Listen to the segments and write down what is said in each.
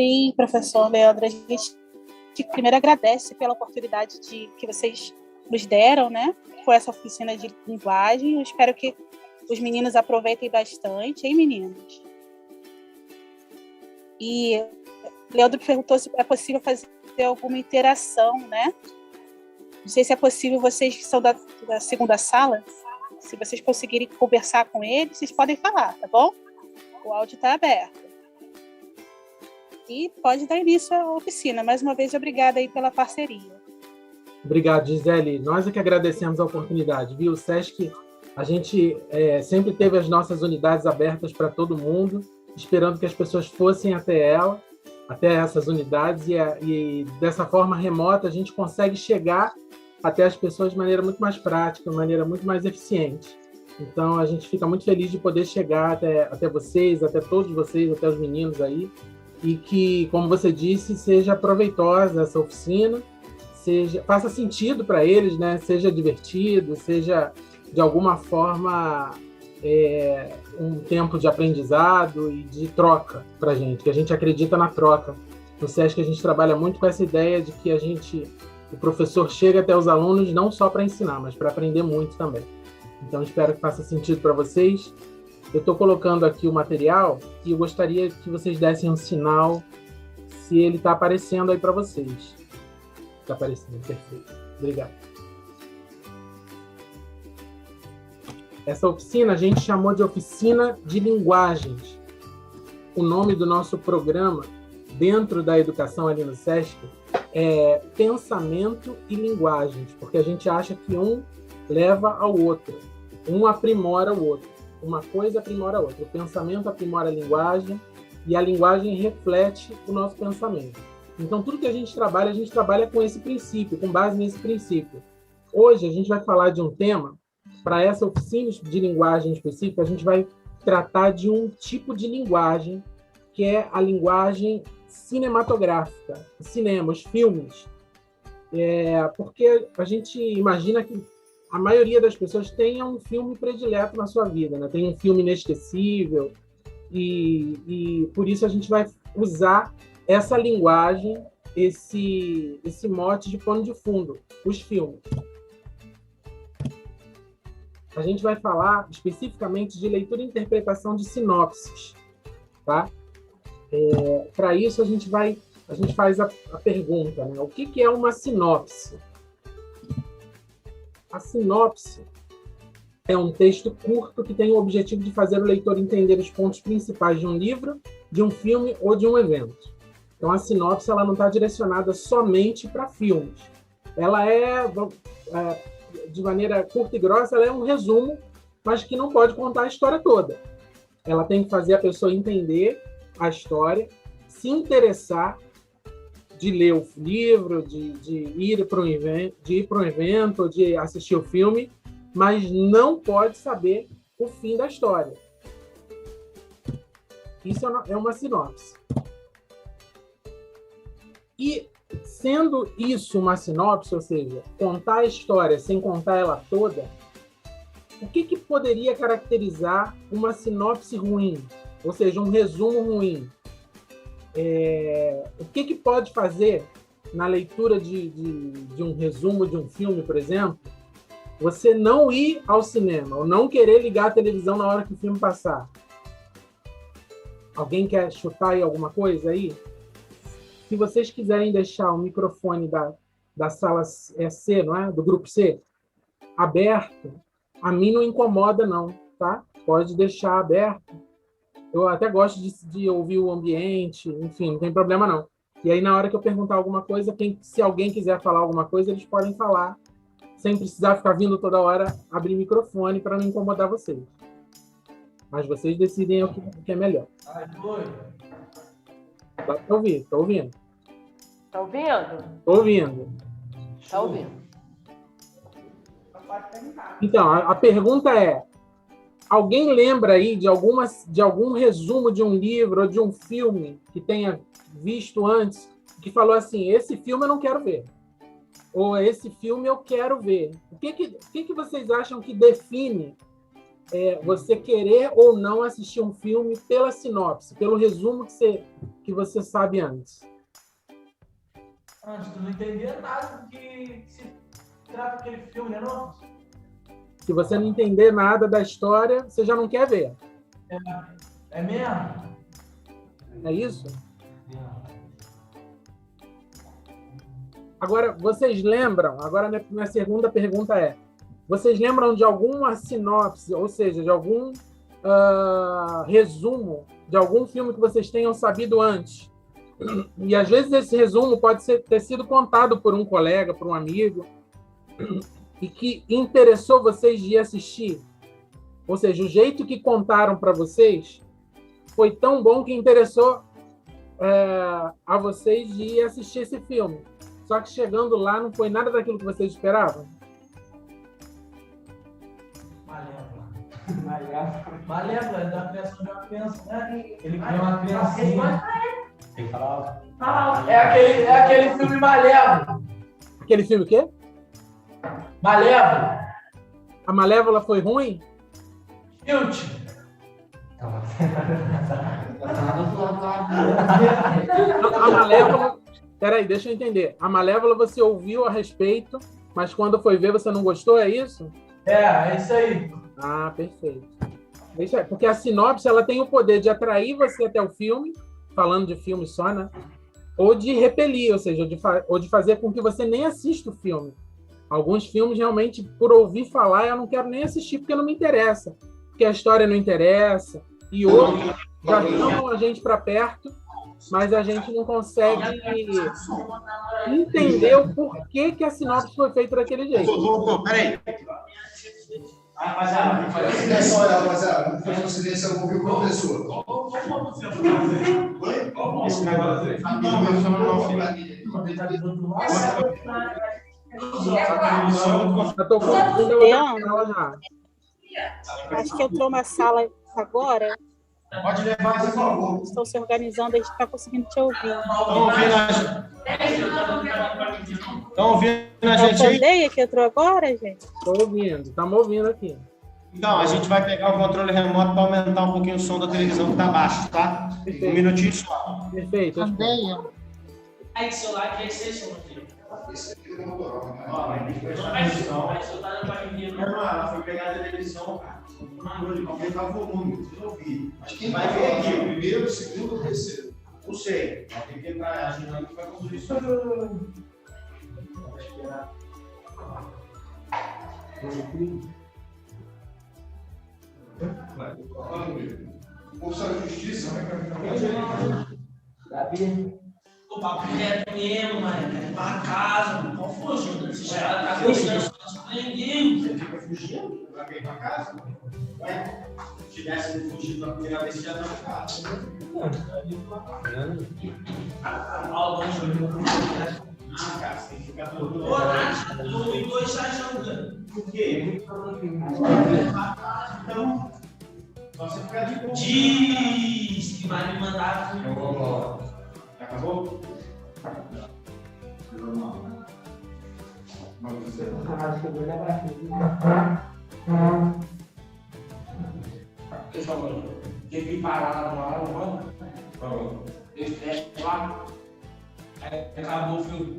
Sim, professor Leandro, a gente primeiro agradece pela oportunidade que vocês nos deram, né? Com essa oficina de linguagem. Eu espero que os meninos aproveitem bastante, hein, meninos? E Leandro perguntou se é possível fazer alguma interação, né? Não sei se é possível, vocês que são da segunda sala, se vocês conseguirem conversar com eles, vocês podem falar, tá bom? O áudio está aberto. E pode dar início à oficina. Mais uma vez, obrigada aí pela parceria. Obrigado, Gisele. Nós é que agradecemos a oportunidade, viu? O SESC, a gente sempre teve as nossas unidades abertas para todo mundo, esperando que as pessoas fossem até essas unidades, e dessa forma remota a gente consegue chegar até as pessoas de maneira muito mais prática, de maneira muito mais eficiente. Então, a gente fica muito feliz de poder chegar até vocês, até todos vocês, até os meninos aí, e que, como você disse, seja proveitosa essa oficina, faça sentido para eles, né? Seja divertido, seja de alguma forma um tempo de aprendizado e de troca para a gente, que a gente acredita na troca. No SESC a gente trabalha muito com essa ideia de que o professor chega até os alunos não só para ensinar, mas para aprender muito também. Então, espero que faça sentido para vocês. Eu estou colocando aqui o material e eu gostaria que vocês dessem um sinal se ele está aparecendo aí para vocês. Está aparecendo, perfeito. Obrigado. Essa oficina a gente chamou de Oficina de Linguagens. O nome do nosso programa, dentro da educação ali no SESC, é Pensamento e Linguagens, porque a gente acha que um leva ao outro, um aprimora o outro. Uma coisa aprimora a outra. O pensamento aprimora a linguagem e a linguagem reflete o nosso pensamento. Então, tudo que a gente trabalha com esse princípio, com base nesse princípio. Hoje, a gente vai falar de um tema, para essa oficina de linguagem específica, a gente vai tratar de um tipo de linguagem, que é a linguagem cinematográfica, o cinema, os filmes. Porque a gente imagina que a maioria das pessoas tenha um filme predileto na sua vida, né? Tem um filme inesquecível, e por isso a gente vai usar essa linguagem, esse mote de pano de fundo, os filmes. A gente vai falar especificamente de leitura e interpretação de sinopses, tá? Para isso, a gente faz a pergunta, né? O que é uma sinopse? A sinopse é um texto curto que tem o objetivo de fazer o leitor entender os pontos principais de um livro, de um filme ou de um evento. Então, a sinopse ela não está direcionada somente para filmes. Ela de maneira curta e grossa, ela é um resumo, mas que não pode contar a história toda. Ela tem que fazer a pessoa entender a história, se interessar, de ler o livro, de ir para um evento, de assistir o filme, mas não pode saber o fim da história. Isso é uma sinopse. E, sendo isso uma sinopse, ou seja, contar a história sem contar ela toda, o que poderia caracterizar uma sinopse ruim? Ou seja, um resumo ruim? O que pode fazer na leitura de um resumo de um filme, por exemplo, você não ir ao cinema ou não querer ligar a televisão na hora que o filme passar? Alguém quer chutar aí alguma coisa aí? Se vocês quiserem deixar o microfone da sala C, não é? Do grupo C, aberto, a mim não incomoda não, tá? Pode deixar aberto. Eu até gosto de ouvir o ambiente, enfim, não tem problema não. E aí, na hora que eu perguntar alguma coisa, se alguém quiser falar alguma coisa, eles podem falar, sem precisar ficar vindo toda hora abrir o microfone para não incomodar vocês. Mas vocês decidem o que é melhor. Tá ouvindo? Tá ouvindo? Tá ouvindo? Tô ouvindo. Tá ouvindo. Então, a pergunta é: alguém lembra aí de algum resumo de um livro ou de um filme que tenha visto antes, que falou assim, esse filme eu não quero ver? Ou esse filme eu quero ver? O que vocês acham que define você querer ou não assistir um filme pela sinopse, pelo resumo que você sabe antes? Antes de não entender nada do que se trata aquele filme, né, não? Se você não entender nada da história, você já não quer ver. É mesmo? É isso? Agora, vocês lembram? Agora, minha segunda pergunta é: vocês lembram de alguma sinopse, ou seja, de algum resumo de algum filme que vocês tenham sabido antes? E às vezes esse resumo pode ter sido contado por um colega, por um amigo, e que interessou vocês de ir assistir. Ou seja, o jeito que contaram para vocês foi tão bom que interessou a vocês de ir assistir esse filme. Só que chegando lá não foi nada daquilo que vocês esperavam. Malévola é da criação de uma criança, né? Ele cria uma criancinha. Tem que falar. É aquele filme Malévola. Aquele filme o quê? Malévola. A Malévola foi ruim? Tilt. A Malévola... Peraí, deixa eu entender. A Malévola você ouviu a respeito, mas quando foi ver você não gostou, é isso? É isso aí. Ah, perfeito. É isso aí, porque a sinopse ela tem o poder de atrair você até o filme, falando de filme só, né? Ou de repelir, ou seja, ou de fazer com que você nem assista o filme. Alguns filmes, realmente, por ouvir falar, eu não quero nem assistir porque não me interessa. Porque a história não interessa. E outros já chamam a gente para perto, mas a gente não consegue entender o porquê que a sinopse foi feita daquele jeito. Peraí. Rapaziada, não só olhar, rapaziada. Não faz coincidência, eu vou ouvir o professor. Esse negócio aí. Eu tô confundindo a sala já. Acho que entrou uma sala agora. Pode levar, por favor. Estão se organizando, a gente está conseguindo te ouvir. Estão ouvindo a É o gente aí? Pandeia que entrou agora, gente? Estou ouvindo, estamos ouvindo aqui. Então, a gente vai pegar o controle remoto para aumentar um pouquinho o som da televisão que está baixo, tá? Um minutinho só. Perfeito. Aí, celular aqui é extensão, filho. Esse aqui é o motor. Ela foi pegar a televisão, cara. Aumentar o volume, vocês ouviram. Mas quem vai ver aqui? O primeiro, o segundo ou o terceiro? Não sei. Tem que entrar, a gente vai conduzir isso. Vai esperar. Força da Justiça, O papo reto mesmo, mano. É pra casa, mano. Qual fugiu? Você já tá gostando, surpreendendo. Você fica fugindo? Vai vir pra casa? Ué? Se tivesse fugido na primeira vez, você já estava em casa. Ah, cara, você tem que ficar todo mundo. Ô, Nath, o Igor está jogando. Por quê? Então, só você ficar de boa. Diz que vai me mandar. Já acabou? Pessoal, teve que parar lá no ar, mano. Esse teste lá. Aí acabou o filme.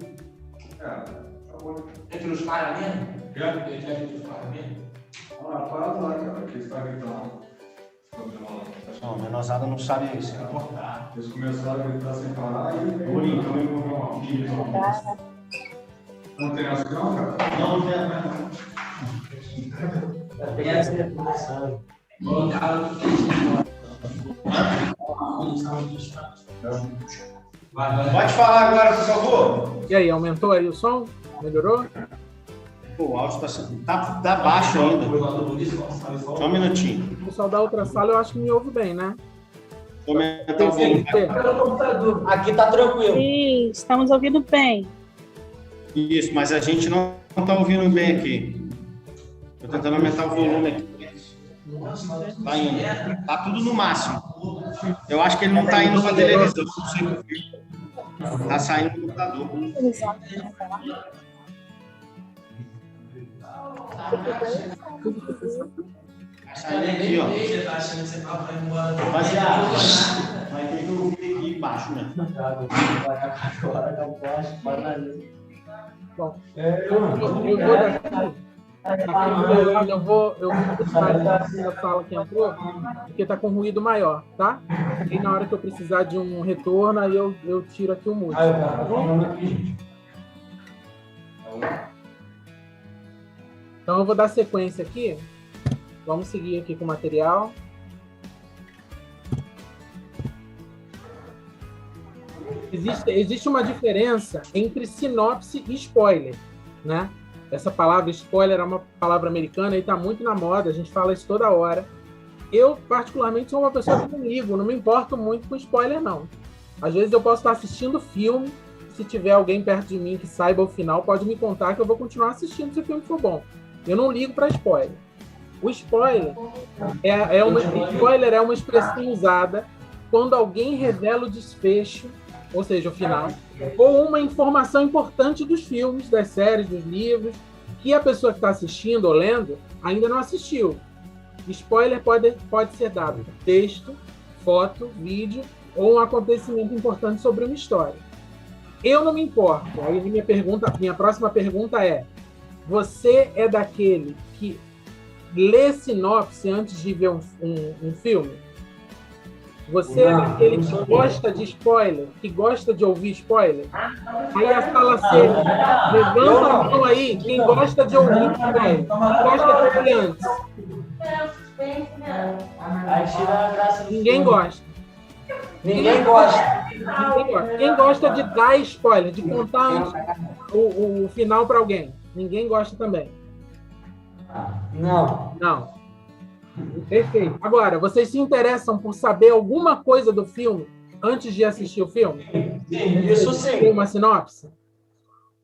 Entre os caras mesmo? Entre os caras mesmo? Não, a menosada não sabe isso, é importante. Eles começaram a gritar sem parar e não tem ação, cara? Não, não tem, não. Pode falar agora, por favor. E aí, aumentou aí o som? Melhorou? Pô, o áudio tá baixo ainda. Só um minutinho. O pessoal da outra sala eu acho que me ouve bem, né? Vou aumentar o volume. Aqui tá tranquilo. Sim, estamos ouvindo bem. Isso, mas a gente não tá ouvindo bem aqui. Tô tentando aumentar o volume aqui. Tá indo. Tá tudo no máximo. Eu acho que ele não tá indo pra televisão. Tá saindo do computador. Tá saindo aqui, ó. Rapaziada, vai ter que ouvir e baixo mesmo. Bom, eu vou sair da sala que entrou, porque está com ruído maior, tá? E na hora que eu precisar de um retorno, aí eu tiro aqui o mute. Tá bom? Então eu vou dar sequência aqui. Vamos seguir aqui com o material. Existe uma diferença entre sinopse e spoiler, né? Essa palavra spoiler é uma palavra americana e está muito na moda, a gente fala isso toda hora. Eu, particularmente, sou uma pessoa que não ligo, não me importo muito com spoiler, não. Às vezes eu posso estar assistindo filme, se tiver alguém perto de mim que saiba o final, pode me contar que eu vou continuar assistindo se o filme for bom. Eu não ligo para spoiler. O spoiler spoiler é uma expressão usada quando alguém revela o desfecho, ou seja, o final, ou uma informação importante dos filmes, das séries, dos livros, que a pessoa que está assistindo ou lendo ainda não assistiu. Spoiler pode ser dado por texto, foto, vídeo ou um acontecimento importante sobre uma história. Eu não me importo. Aí minha próxima pergunta é: você é daquele que lê sinopse antes de ver um filme? Você é daquele que gosta de spoiler, que gosta de ouvir spoiler? Aí a sala C, levanta a mão aí, quem gosta de ouvir spoiler, quem gosta de ouvir antes. Ninguém gosta. Ninguém gosta. Quem gosta de dar spoiler, de contar antes o final para alguém? Ninguém gosta também. Não. Perfeito. Agora, vocês se interessam por saber alguma coisa do filme antes de assistir o filme? Sim, isso sim. Tem uma sinopse?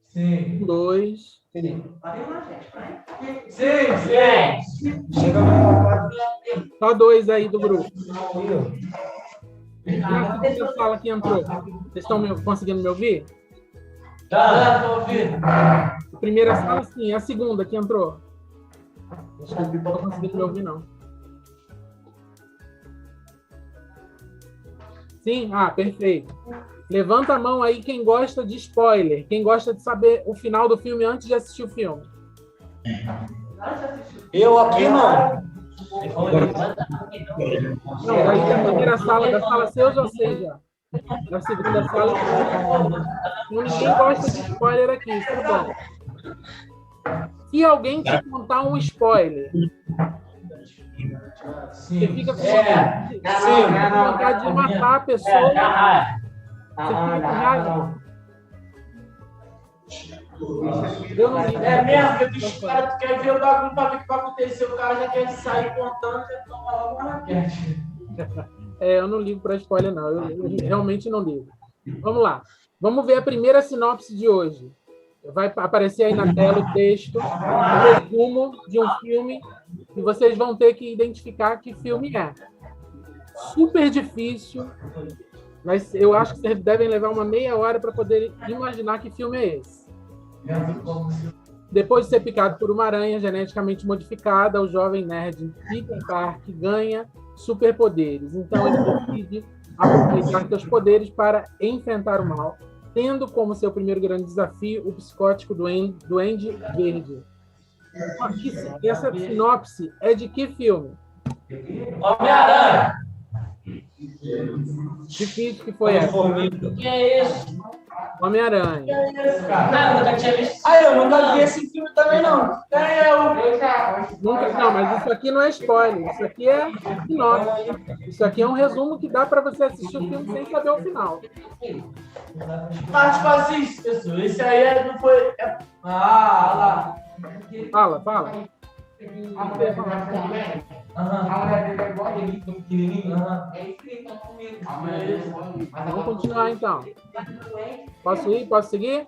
Sim. 2. Sim. Só 2 aí do grupo. Na segunda sala que entrou, vocês estão conseguindo me ouvir? Tô ouvindo. A primeira sala, sim. A segunda que entrou? Acho que não estou conseguindo me ouvir, não. Sim? Ah, perfeito. Levanta a mão aí quem gosta de spoiler, quem gosta de saber o final do filme antes de assistir o filme. Eu aqui não. Não, aí da primeira sala, da sala C eu já sei já. Da segunda sala, ninguém gosta de spoiler aqui, isso é bom. Se alguém te contar um spoiler, você fica com vontade de matar a pessoa. Você fica com raiva. Eu não ligo. É mesmo, porque os caras querem ver o bagulho pra ver o que vai acontecer. O cara já quer sair contando, já toma logo uma raquete. Eu não ligo para spoiler, não. Eu realmente não ligo. Vamos lá. Vamos ver a primeira sinopse de hoje. Vai aparecer aí na tela o texto, o resumo de um filme, e vocês vão ter que identificar que filme é. Super difícil, mas eu acho que vocês devem levar uma meia hora para poder imaginar que filme é esse. Depois de ser picado por uma aranha geneticamente modificada, o jovem nerd Peter Parker ganha superpoderes. Então ele decide aproveitar seus poderes para enfrentar o mal, tendo como seu primeiro grande desafio o psicótico Duende Verde. Essa sinopse é de que filme? Homem-Aranha. Difícil que foi essa. Que é isso? Homem-Aranha. Não, nunca tinha visto. Eu nunca vi esse filme também, não. Não, mas isso aqui não é spoiler. Isso aqui é sinopse. Isso aqui é um resumo que dá para você assistir o filme sem saber o final. Mas tipo assim, pessoal, esse aí não foi... lá. Fala. Vamos continuar então. Posso ir? Posso seguir?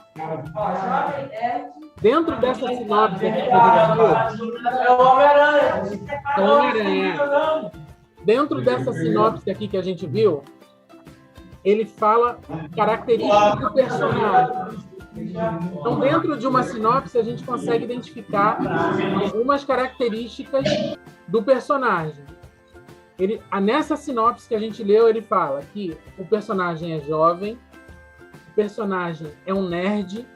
Dentro dessa sinopse aqui que a gente viu, É o Homem-Aranha. Dentro dessa sinopse aqui que a gente viu, ele fala características do personagem. Então, dentro de uma sinopse, a gente consegue identificar algumas características do personagem. Nessa sinopse que a gente leu, ele fala que o personagem é jovem, o personagem é um nerd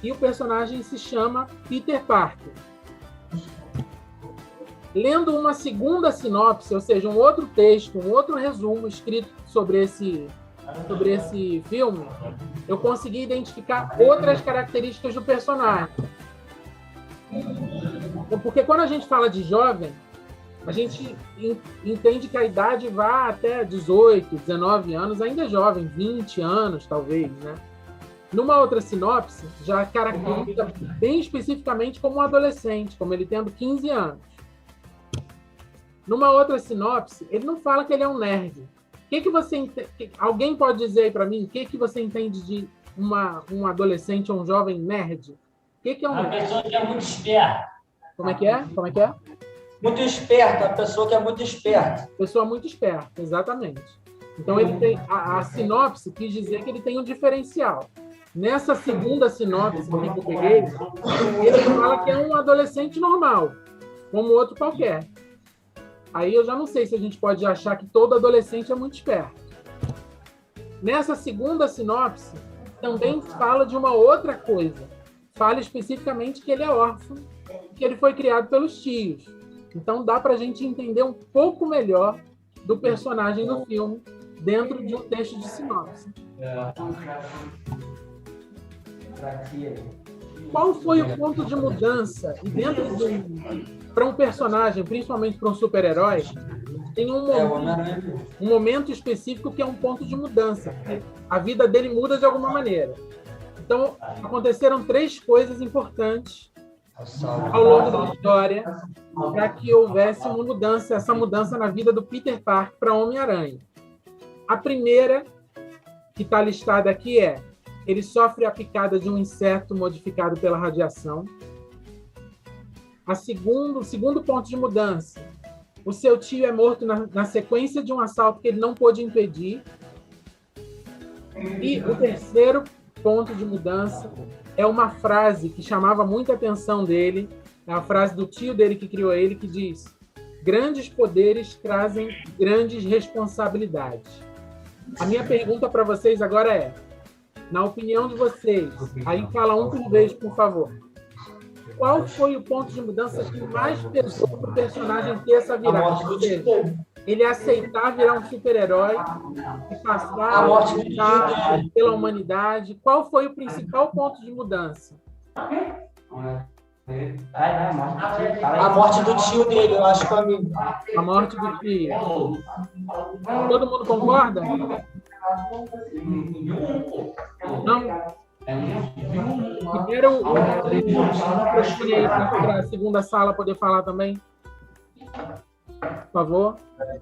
e o personagem se chama Peter Parker. Lendo uma segunda sinopse, ou seja, um outro texto, um outro resumo escrito sobre esse filme, eu consegui identificar outras características do personagem. Porque quando a gente fala de jovem, a gente entende que a idade vai até 18, 19 anos, ainda é jovem, 20 anos talvez, né? Numa outra sinopse, já caracteriza bem especificamente como um adolescente, como ele tendo 15 anos. Numa outra sinopse, ele não fala que ele é um nerd. Alguém pode dizer aí para mim o que você entende de um adolescente ou um jovem nerd? O que é um Uma nerd? pessoa que é muito esperta. Como é que é? Como é que é? Muito esperta, a pessoa que é muito esperta. Pessoa muito esperta, exatamente. Então ele tem a sinopse quis dizer que ele tem um diferencial. Nessa segunda sinopse que eu peguei, ele fala que é um adolescente normal, como outro qualquer. Aí eu já não sei se a gente pode achar que todo adolescente é muito esperto. Nessa segunda sinopse, também fala de uma outra coisa. Fala especificamente que ele é órfão, que ele foi criado pelos tios. Então dá para a gente entender um pouco melhor do personagem no filme dentro de um texto de sinopse. Qual foi o ponto de mudança? E dentro para um personagem, principalmente para um super-herói, tem um momento específico que é um ponto de mudança. A vida dele muda de alguma maneira. Então, aconteceram 3 coisas importantes ao longo da história para que houvesse uma mudança, essa mudança na vida do Peter Parker para Homem-Aranha. A primeira, que está listada aqui, é: ele sofre a picada de um inseto modificado pela radiação. O segundo ponto de mudança: o seu tio é morto na sequência de um assalto que ele não pôde impedir. E o terceiro ponto de mudança é uma frase que chamava muita atenção dele, é a frase do tio dele que criou ele, que diz: grandes poderes trazem grandes responsabilidades. A minha pergunta para vocês agora é, na opinião de vocês, aí fala um por vez, por favor, qual foi o ponto de mudança que mais pesou para o personagem ter essa virada? Ou seja, ele aceitar virar um super-herói e passar a lutar pela humanidade. Qual foi o principal ponto de mudança? A morte do tio dele, eu acho que é amigo. A morte do tio. Todo mundo concorda? Não? Primeiro, para a segunda sala poder falar também. Por favor.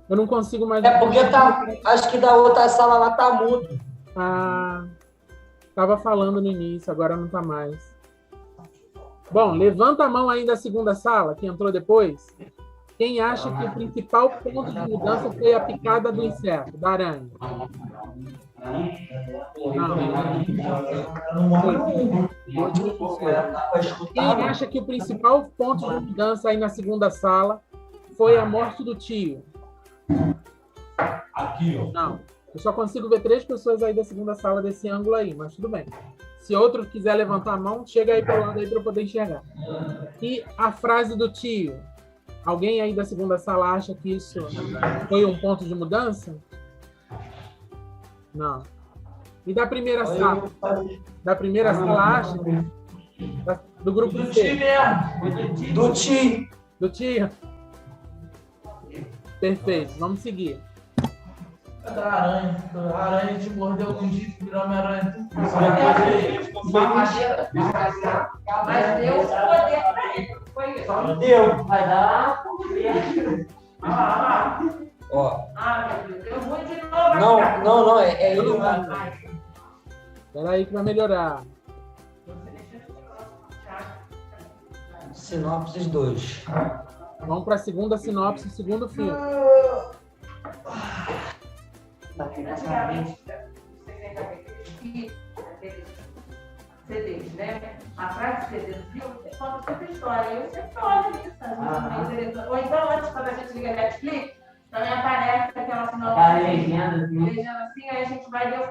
Eu não consigo mais... É porque acho que da outra sala lá tá mudo. Estava falando no início, agora não está mais. Bom, levanta a mão aí da segunda sala, que entrou depois. Quem acha que o principal ponto de mudança foi a picada do inseto, da aranha? Não. Quem acha que o principal ponto de mudança aí na segunda sala foi a morte do tio? Aqui, ó. Não. Eu só consigo ver 3 pessoas aí da segunda sala desse ângulo aí, mas tudo bem. Se outro quiser levantar a mão, chega aí para o lado aí para eu poder enxergar. E a frase do tio? Alguém aí da segunda sala acha que isso foi um ponto de mudança? Não. E da primeira sala? Da primeira sala acha? Do grupo Do C? tio mesmo. Do tio. Do tio? Perfeito. Vamos seguir. Da aranha. A aranha te mordeu algum dia e virou uma aranha. Mas deu o poder pra ele. Foi isso. Só não deu. Vai dar poder. Ó. Meu Deus, deu ruim de novo. Não, é ele. Espera aí que vai melhorar. Sinopses 2. Vamos para a segunda sinopse, segundo filme. Antigamente, CDs, né? A frase CD do filme conta sempre história. Eu sempre olho isso. Ou então, antes, quando a gente liga Netflix, também legenda. Legenda assim, aí a gente vai ver o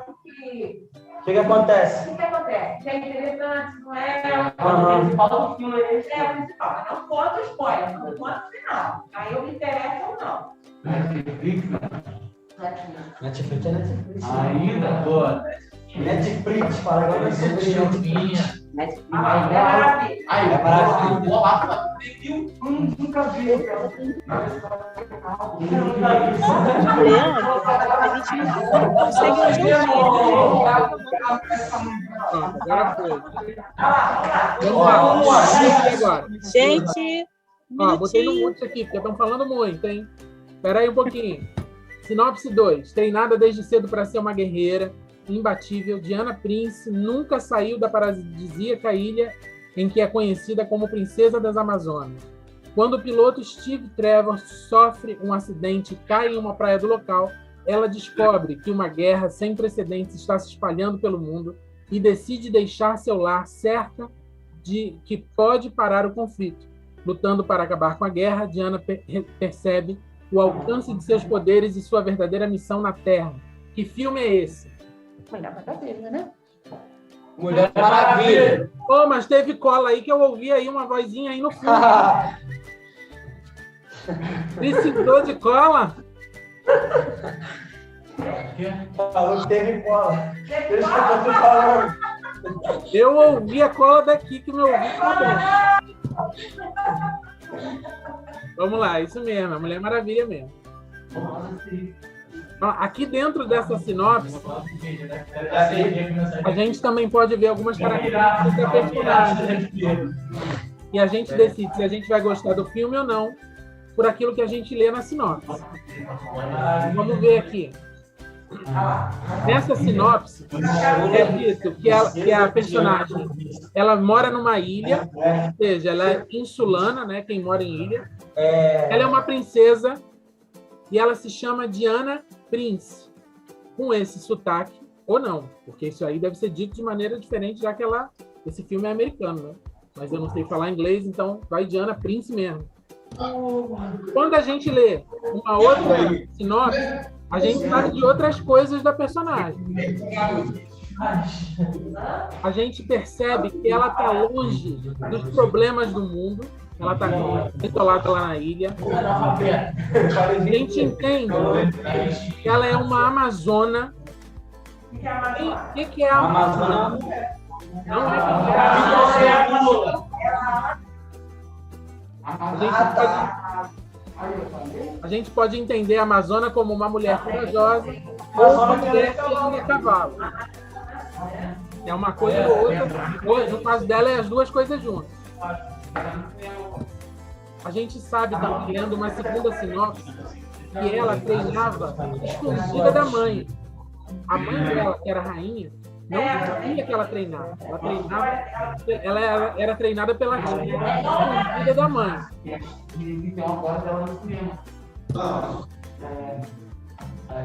que acontece? que acontece. Que é interessante, não é? O principal do filme é esse. É o principal, mas não conta o spoiler, não conta o final. Aí eu me interesso ou não. Netflix, Netflix é Netflix. ainda, pô. Netflix, para agora é sobre Netflix. Ah, é maravilha. Aí, É maravilhoso. vou lá, viu? Nunca vi. Leandro, a gente não consegue hoje em dia. Pronto, agora foi. Vamos lá. E agora? Gente, Ó, botei no minutinho. mute aqui, porque estão falando muito, hein? Espera aí um pouquinho. Sinopse 2. Treinada desde cedo para ser uma guerreira imbatível, Diana Prince nunca saiu da paradisíaca ilha em que é conhecida como Princesa das Amazonas. Quando o piloto Steve Trevor sofre um acidente e cai em uma praia do local, ela descobre que uma guerra sem precedentes está se espalhando pelo mundo e decide deixar seu lar certa de que pode parar o conflito. Lutando para acabar com a guerra, Diana percebe o alcance de seus poderes e sua verdadeira missão na Terra. Que filme é esse? Mulher Maravilha, né? Mulher Maravilha. Pô, mas teve cola aí que eu ouvi aí uma vozinha aí no fundo. Precisou de cola? Falou que teve cola. Deixa que eu tô falando. Eu ouvi a cola daqui que meu ouvido tá bom. Vamos lá, isso mesmo, a Mulher Maravilha mesmo. Ó, aqui dentro dessa sinopse, a gente também pode ver algumas características da personagem. E a gente decide se a gente vai gostar do filme ou não, por aquilo que a gente lê na sinopse. Vamos ver aqui. Nessa sinopse, é dito que a personagem ela mora numa ilha, ou seja, ela é insulana, né? Quem mora em ilha. Ela é uma princesa e ela se chama Diana Prince, com esse sotaque, ou não, porque isso aí deve ser dito de maneira diferente, já que esse filme é americano, né? Mas eu não sei falar inglês, então vai Diana Prince mesmo. Quando a gente lê uma outra sinopse, a gente sabe de outras coisas da personagem. A gente percebe que ela está longe dos problemas do mundo, ela está isolada lá na ilha. A gente entende que ela é uma amazona. O que é a amazona? Não a gente pode entender a amazona como uma mulher corajosa ou uma mulher que anda a cavalo. É uma coisa ou outra. No caso dela, é as duas coisas juntas. A gente sabe, também, lendo uma segunda sinopse, que ela treinava escondida da mãe. A mãe dela, que era rainha, não sabia que ela treinava. Ela era treinada pela tia, escondida da mãe.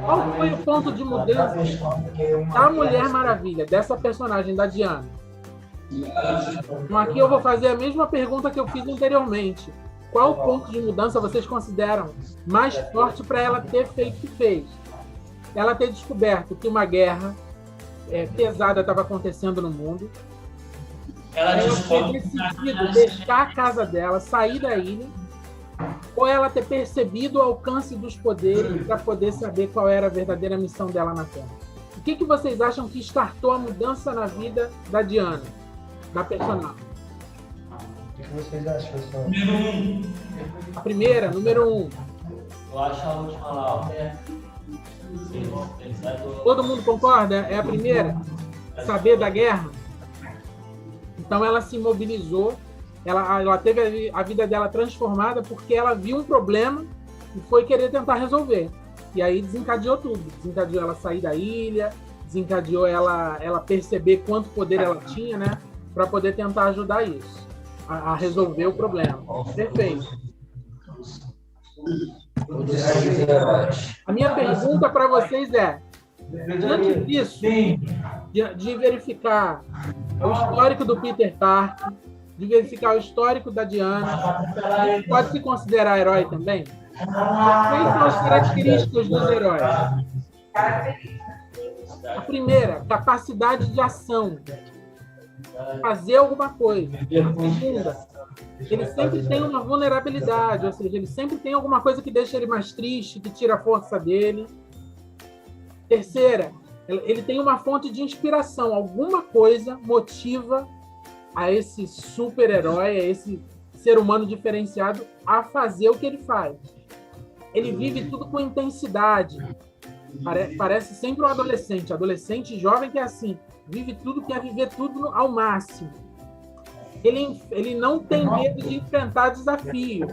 Qual foi o ponto de mudança da Mulher Maravilha, dessa personagem, da Diana? Então aqui eu vou fazer a mesma pergunta que eu fiz anteriormente. Qual o ponto de mudança vocês consideram mais forte para ela ter feito o que fez? Ela ter descoberto que uma guerra pesada estava acontecendo no mundo. Ela ter decidido deixar a casa dela, sair da ilha, ou ela ter percebido o alcance dos poderes para poder saber qual era a verdadeira missão dela na Terra. O que vocês acham que startou a mudança na vida da Diana, da personagem? O que vocês acham, pessoal? A primeira, número 1. Eu acho a última lá, ó. Todo mundo concorda? É a primeira? Saber da guerra? Então ela se mobilizou, ela teve a vida dela transformada porque ela viu um problema e foi querer tentar resolver. E aí desencadeou tudo. Desencadeou ela sair da ilha, desencadeou ela perceber quanto poder ela tinha, né? Para poder tentar ajudar isso, a resolver o problema. Perfeito. A minha pergunta para vocês é, diante disso, de verificar o histórico do Peter Parker, de verificar o histórico da Diana, pode se considerar herói também? Quais são as características dos heróis? A primeira, capacidade de ação. Fazer alguma coisa. A segunda, ele sempre tem uma vulnerabilidade, ou seja, ele sempre tem alguma coisa que deixa ele mais triste, que tira a força dele. Terceira, ele tem uma fonte de inspiração, alguma coisa motiva a esse super-herói, a esse ser humano diferenciado a fazer o que ele faz. Ele vive tudo com intensidade. Parece sempre um adolescente jovem que é assim, vive tudo, quer viver tudo ao máximo. Ele não tem medo de enfrentar desafio.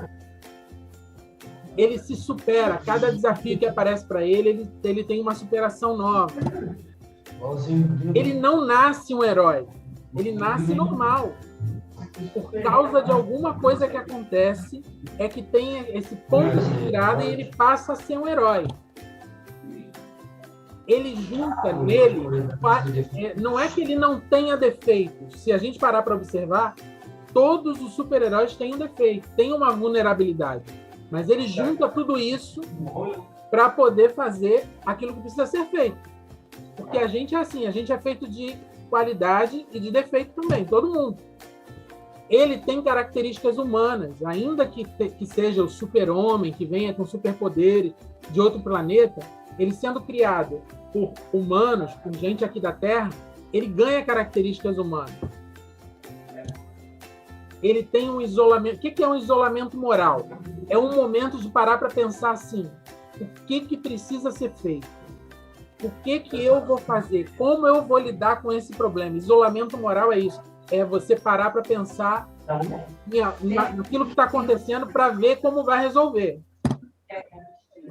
Ele se supera. Cada desafio que aparece para ele tem uma superação nova. Ele não nasce um herói. Ele nasce normal. Por causa de alguma coisa que acontece, é que tem esse ponto de virada e ele passa a ser um herói. Ele junta nele, não é que ele não tenha defeitos. Se a gente parar para observar, todos os super-heróis têm um defeito, têm uma vulnerabilidade. Mas ele junta tudo isso para poder fazer aquilo que precisa ser feito. Porque a gente é assim, a gente é feito de qualidade e de defeito também, todo mundo. Ele tem características humanas, ainda que seja o super-homem, que venha com superpoderes de outro planeta, ele sendo criado por humanos, por gente aqui da Terra, ele ganha características humanas. Ele tem um isolamento. O que é um isolamento moral? É um momento de parar para pensar assim, o que precisa ser feito? O que eu vou fazer? Como eu vou lidar com esse problema? Isolamento moral é isso. É você parar para pensar naquilo que está acontecendo para ver como vai resolver.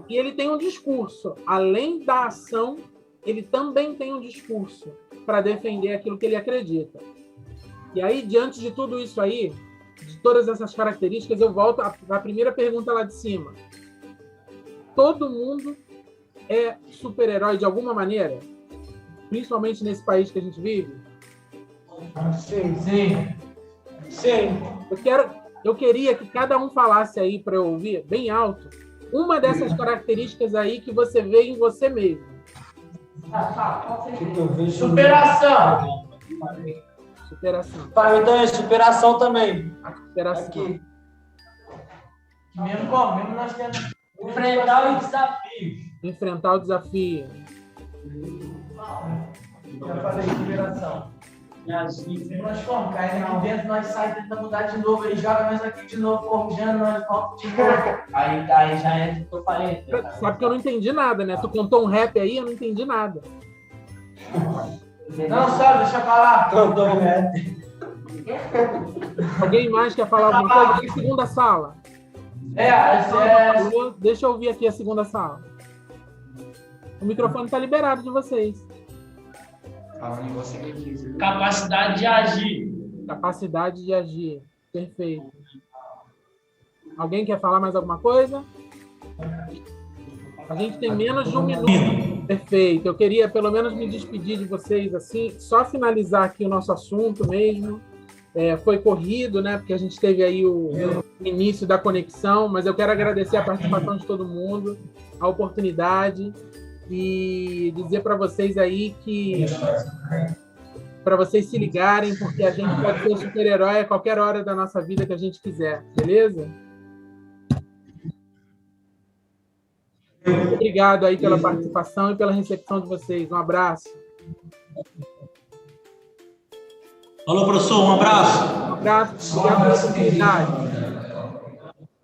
E ele tem um discurso. Além da ação, ele também tem um discurso para defender aquilo que ele acredita. E aí, diante de tudo isso aí, de todas essas características, eu volto à primeira pergunta lá de cima. Todo mundo é super-herói de alguma maneira? Principalmente nesse país que a gente vive? Sim. Eu queria que cada um falasse aí para eu ouvir, bem alto, uma dessas características aí que você vê em você mesmo. Superação. Pai, então é superação também. Superação. Aqui. Mesmo como? Mesmo nós temos... Enfrentar o desafio. Enfrentar o desafio. Já falei, superação. Nós como? Caindo aqui dentro, nós saímos tentando mudar de novo, ele joga nós aqui de novo, corrigendo, nós voltamos de novo. Aí já entra o que eu falei. Sabe que eu não entendi nada, né? Tu contou um rap aí, eu não entendi nada. Não, sabe, deixa eu falar. Cantou um rap. Alguém mais quer falar alguma coisa? Tem segunda sala. Deixa eu ouvir aqui a segunda sala. O microfone está liberado de vocês. Capacidade de agir. Capacidade de agir. Perfeito. Alguém quer falar mais alguma coisa? A gente tem menos de um minuto. Perfeito. Eu queria pelo menos me despedir de vocês assim, só finalizar aqui o nosso assunto mesmo. Foi corrido, né? Porque a gente teve aí o início da conexão, mas eu quero agradecer a participação de todo mundo, a oportunidade e dizer para vocês aí que para vocês se ligarem, porque a gente pode ser super-herói a qualquer hora da nossa vida que a gente quiser, beleza? Muito obrigado aí pela participação e pela recepção de vocês. Um abraço. Falou, professor. Um abraço. Um abraço. Obrigado pela oportunidade.